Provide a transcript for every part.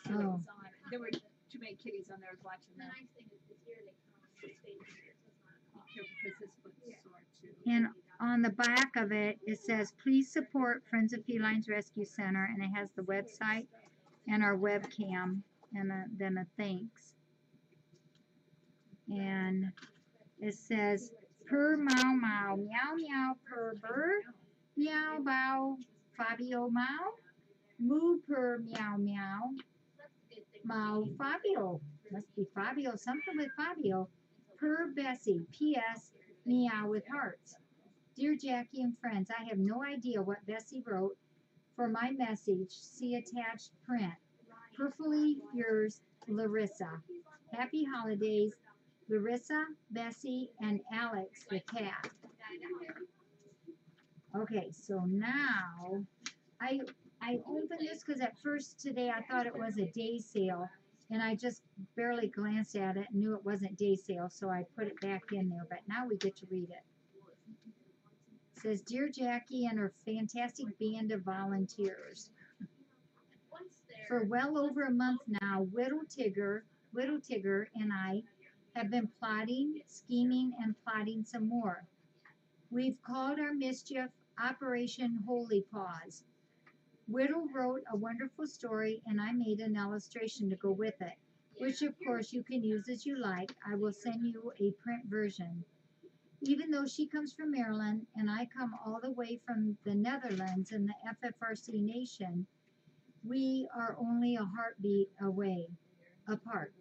So it was on. There were too many kitties on there. I was watching them. The nice thing is here they come with spades here, so it's not a problem. Because his foot's sore too. And on the back of it, it says, please support Friends of Felines Rescue Center, and it has the website and our webcam, and then a thanks. And it says, per mau mau, meow meow, per burr, meow bow, Fabio mau, moo per meow meow, mau Fabio. Must be Fabio, something with Fabio. Per Bessie, P.S. Meow with hearts. Dear Jackie and friends, I have no idea what Bessie wrote for my message. See attached print. Prayerfully yours, Larissa. Happy holidays, Larissa, Bessie, and Alex the cat. Okay, so now I opened this because at first today I thought it was a day sale, and I just barely glanced at it and knew it wasn't day sale, so I put it back in there. But now we get to read it. It says, Dear Jackie and her fantastic band of volunteers. For well over a month now, Widdletigger and I have been plotting, scheming, and plotting some more. We've called our mischief Operation Holypaws. Whittle wrote a wonderful story, and I made an illustration to go with it, which of course you can use as you like. I will send you a print version. Even though she comes from Maryland and I come all the way from the Netherlands and the FFRC nation, we are only a heartbeat apart.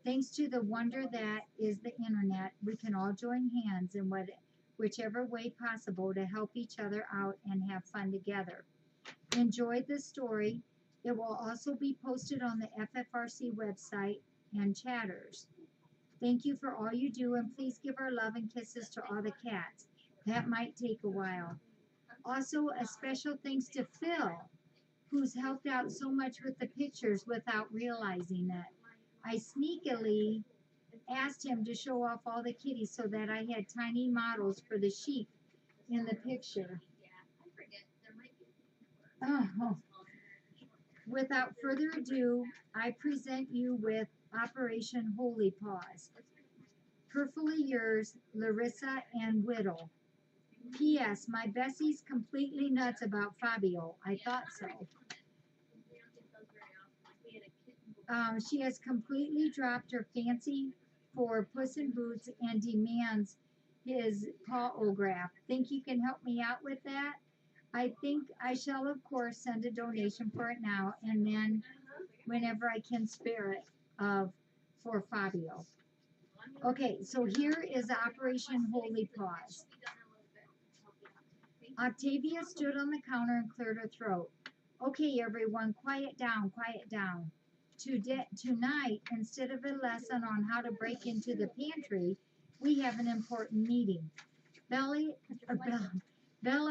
Thanks to the wonder that is the internet, we can all join hands in whichever way possible to help each other out and have fun together. Enjoy this story. It will also be posted on the FFRC website and chatters. Thank you for all you do, and please give our love and kisses to all the cats. That might take a while. Also, a special thanks to Phil, who's helped out so much with the pictures without realizing it. I sneakily asked him to show off all the kitties so that I had tiny models for the sheep in the picture. Oh. Without further ado, I present you with Operation Holypaws. Prayerfully yours, Larissa and Whittle. P.S. My Bessie's completely nuts about Fabio. I thought so. She has completely dropped her fancy for Puss in Boots and demands his autograph. Think you can help me out with that? I think I shall, of course, send a donation for it now and then whenever I can spare it for Fabio. Okay, so here is Operation Holypaws. Octavia stood on the counter and cleared her throat. Okay, everyone, quiet down, quiet down. Tonight, instead of a lesson on how to break into the pantry, we have an important meeting. Bella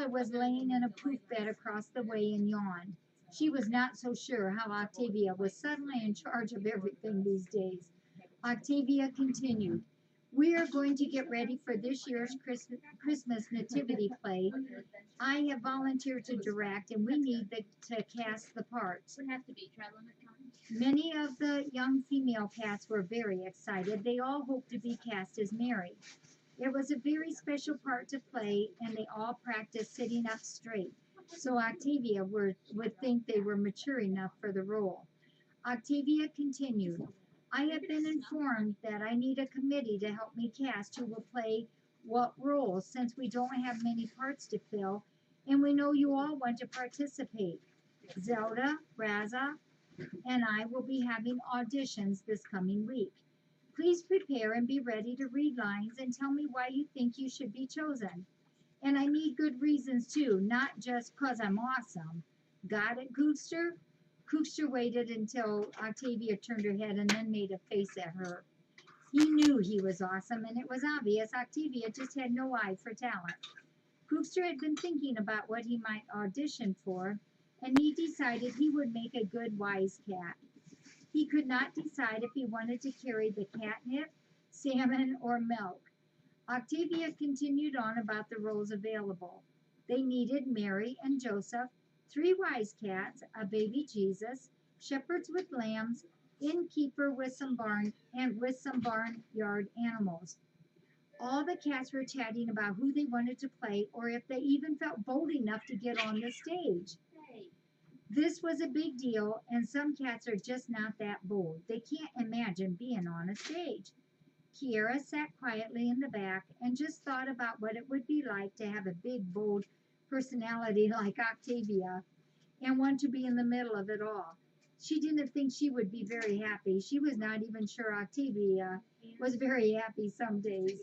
was laying in a poof bed across the way and yawned. She was not so sure how Octavia was suddenly in charge of everything these days. Octavia continued, we are going to get ready for this year's Christmas nativity play. I have volunteered to direct, and we need to cast the parts. Many of the young female cats were very excited. They all hoped to be cast as Mary. It was a very special part to play, and they all practiced sitting up straight, so Octavia would think they were mature enough for the role. Octavia continued, I have been informed that I need a committee to help me cast who will play what roles, since we don't have many parts to fill, and we know you all want to participate. Zelda, Raza, and I will be having auditions this coming week. Please prepare and be ready to read lines and tell me why you think you should be chosen. And I need good reasons too, not just 'cause I'm awesome. Got it, Cookster? Cookster waited until Octavia turned her head and then made a face at her. He knew he was awesome, and it was obvious Octavia just had no eye for talent. Cookster had been thinking about what he might audition for, and he decided he would make a good wise cat. He could not decide if he wanted to carry the catnip, salmon, or milk. Octavia continued on about the roles available. They needed Mary and Joseph, 3 wise cats, a baby Jesus, shepherds with lambs, innkeeper with some barnyard animals. All the cats were chatting about who they wanted to play or if they even felt bold enough to get on the stage. This was a big deal, and some cats are just not that bold. They can't imagine being on a stage. Kiera sat quietly in the back and just thought about what it would be like to have a big, bold personality like Octavia and want to be in the middle of it all. She didn't think she would be very happy. She was not even sure Octavia was very happy some days.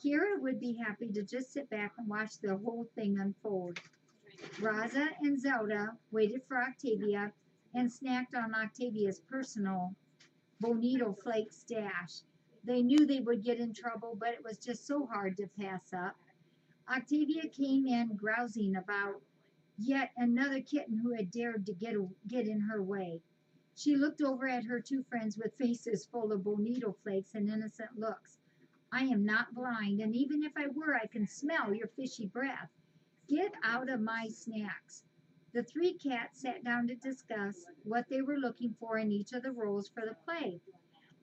Kiera would be happy to just sit back and watch the whole thing unfold. Raza and Zelda waited for Octavia and snacked on Octavia's personal Bonito Flake stash. They knew they would get in trouble, but it was just so hard to pass up. Octavia came in grousing about yet another kitten who had dared to get in her way. She looked over at her two friends with faces full of bonito flakes and innocent looks. I am not blind, and even if I were, I can smell your fishy breath. Get out of my snacks. The three cats sat down to discuss what they were looking for in each of the roles for the play.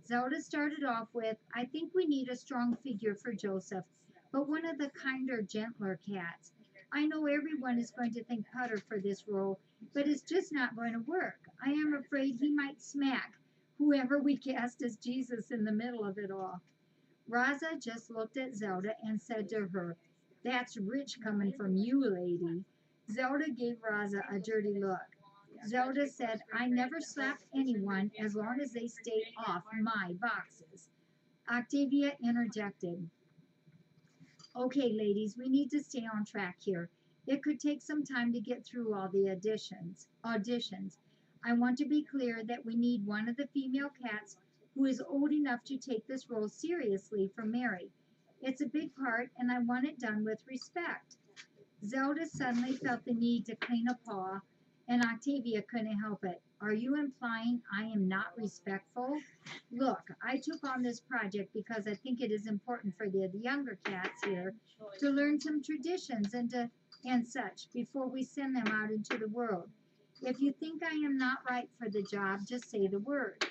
Zelda started off with, I think we need a strong figure for Joseph, but one of the kinder, gentler cats. I know everyone is going to think Putter for this role, but it's just not going to work. I am afraid he might smack whoever we cast as Jesus in the middle of it all. Raza just looked at Zelda and said to her, That's rich coming from you, lady. Zelda gave Raza a dirty look. Zelda said, I never slap anyone as long as they stay off my boxes. Octavia interjected, Okay, ladies, we need to stay on track here. It could take some time to get through all the auditions. I want to be clear that we need one of the female cats who is old enough to take this role seriously for Mary. It's a big part, and I want it done with respect. Zelda suddenly felt the need to clean a paw, and Octavia couldn't help it. Are you implying I am not respectful? Look, I took on this project because I think it is important for the younger cats here to learn some traditions and such before we send them out into the world. If you think I am not right for the job, just say the word.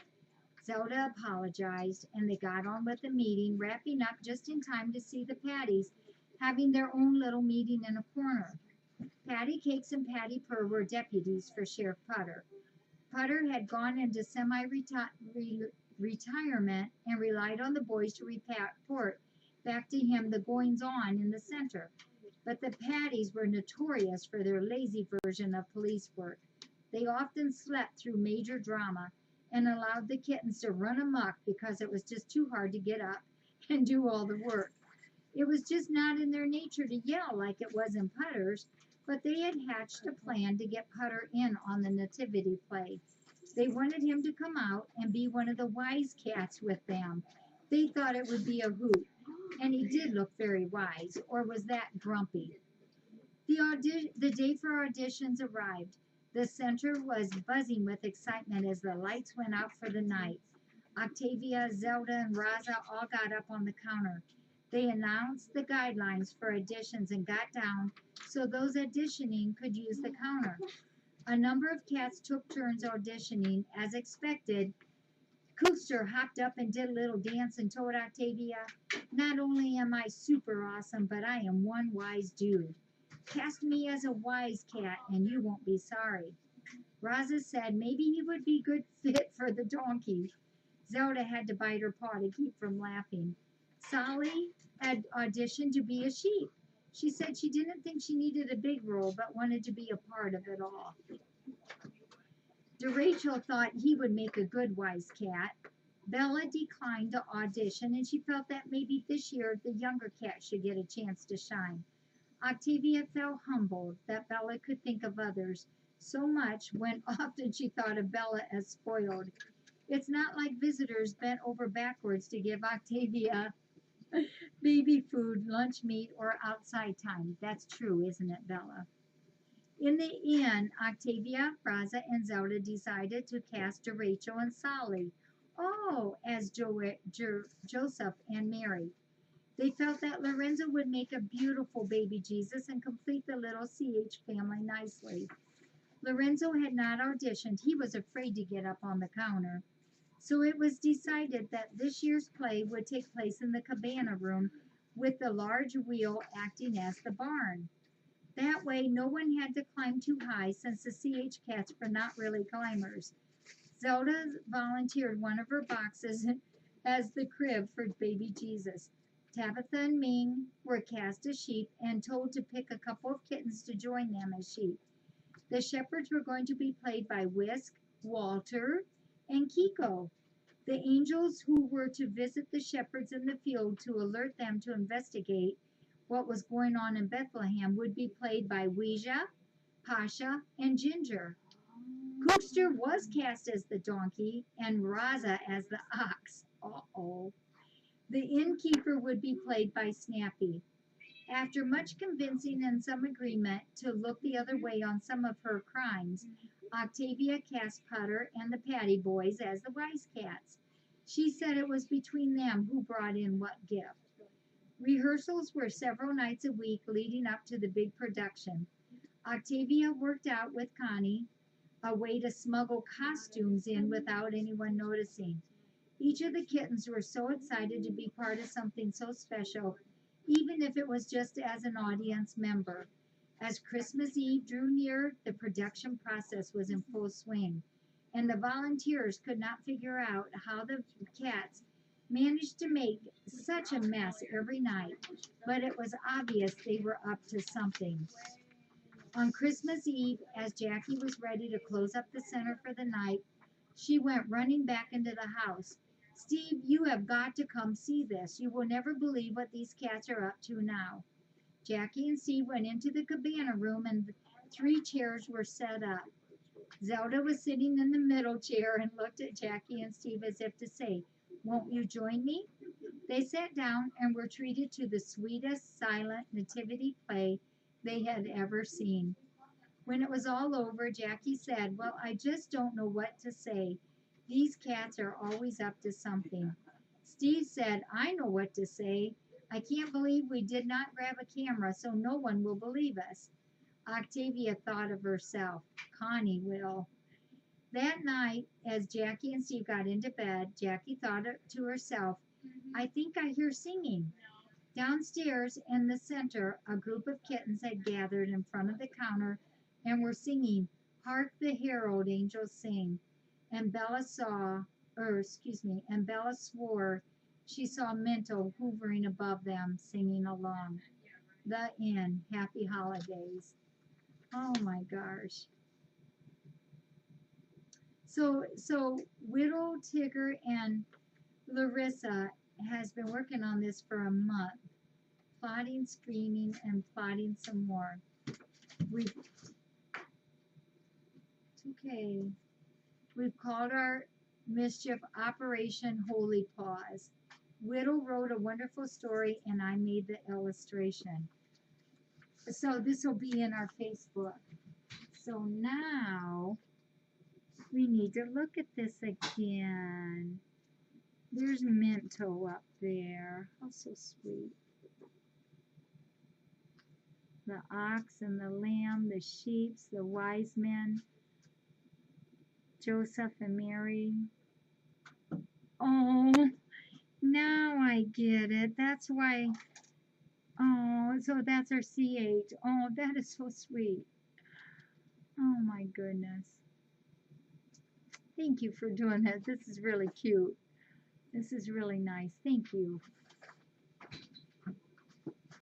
Zelda apologized, and they got on with the meeting, wrapping up just in time to see the Patties having their own little meeting in a corner. Patty Cakes and Patty Purr were deputies for Sheriff Putter. Putter had gone into semi-retirement and relied on the boys to report back to him the goings-on in the center. But the Patties were notorious for their lazy version of police work. They often slept through major drama and allowed the kittens to run amok because it was just too hard to get up and do all the work. It was just not in their nature to yell like it was in Putter's, but they had hatched a plan to get Putter in on the nativity play. They wanted him to come out and be one of the wise cats with them. They thought it would be a hoot, and he did look very wise, or was that grumpy? The day for auditions arrived. The center was buzzing with excitement as the lights went out for the night. Octavia, Zelda, and Raza all got up on the counter. They announced the guidelines for auditions and got down so those auditioning could use the counter. A number of cats took turns auditioning. As expected, Coopster hopped up and did a little dance and told Octavia, Not only am I super awesome, but I am one wise dude. Cast me as a wise cat and you won't be sorry. Raza said maybe he would be good fit for the donkey. Zelda had to bite her paw to keep from laughing. Sally had auditioned to be a sheep. She said she didn't think she needed a big role, but wanted to be a part of it all. Rachel thought he would make a good wise cat. Bella declined to audition, and she felt that maybe this year the younger cat should get a chance to shine. Octavia felt humbled that Bella could think of others so much when often she thought of Bella as spoiled. It's not like visitors bent over backwards to give Octavia baby food, lunch meat, or outside time. That's true, isn't it, Bella? In the end, Octavia, Raza, and Zelda decided to cast Rachel and Sally, as Joseph and Mary. They felt that Lorenzo would make a beautiful baby Jesus and complete the little CH family nicely. Lorenzo had not auditioned. He was afraid to get up on the counter. So it was decided that this year's play would take place in the cabana room with the large wheel acting as the barn. That way, no one had to climb too high since the CH cats were not really climbers. Zelda volunteered one of her boxes as the crib for baby Jesus. Tabitha and Ming were cast as sheep and told to pick a couple of kittens to join them as sheep. The shepherds were going to be played by Whisk, Walter, and Kiko. The angels who were to visit the shepherds in the field to alert them to investigate what was going on in Bethlehem would be played by Ouija, Pasha, and Ginger. Cookster was cast as the donkey and Raza as the ox. Uh-oh. The innkeeper would be played by Snappy. After much convincing and some agreement to look the other way on some of her crimes, Octavia cast Putter and the Patty Boys as the Wise Cats. She said it was between them who brought in what gift. Rehearsals were several nights a week leading up to the big production. Octavia worked out with Connie a way to smuggle costumes in without anyone noticing. Each of the kittens were so excited to be part of something so special, even if it was just as an audience member. As Christmas Eve drew near, the production process was in full swing, and the volunteers could not figure out how the cats managed to make such a mess every night, but it was obvious they were up to something. On Christmas Eve, as Jackie was ready to close up the center for the night, she went running back into the house. Steve, you have got to come see this. You will never believe what these cats are up to now. Jackie and Steve went into the cabana room and 3 chairs were set up. Zelda was sitting in the middle chair and looked at Jackie and Steve as if to say, "Won't you join me?" They sat down and were treated to the sweetest silent nativity play they had ever seen. When it was all over, Jackie said, "Well, I just don't know what to say. These cats are always up to something." Steve said, "I know what to say. I can't believe we did not grab a camera, so no one will believe us." Octavia thought of herself. Connie will. That night, as Jackie and Steve got into bed, Jackie thought to herself, "I think I hear singing." Downstairs in the center, a group of kittens had gathered in front of the counter and were singing, "Hark the Herald Angels Sing." And Bella swore she saw Minto hovering above them, singing along. The end. Happy holidays. Oh my gosh. So Widdletigger and Larissa has been working on this for a month, plotting, screaming, and plotting some more. It's okay. We've called our mischief Operation Holypaws. Whittle wrote a wonderful story, and I made the illustration. So this will be in our Facebook. So now we need to look at this again. There's Minto up there. Oh, so sweet. The ox and the lamb, the sheep, the wise men, Joseph and Mary. Oh, now I get it. That's why. Oh, so that's our CH. Oh, that is so sweet. Oh my goodness. Thank you for doing that. This is really cute. This is really nice. Thank you.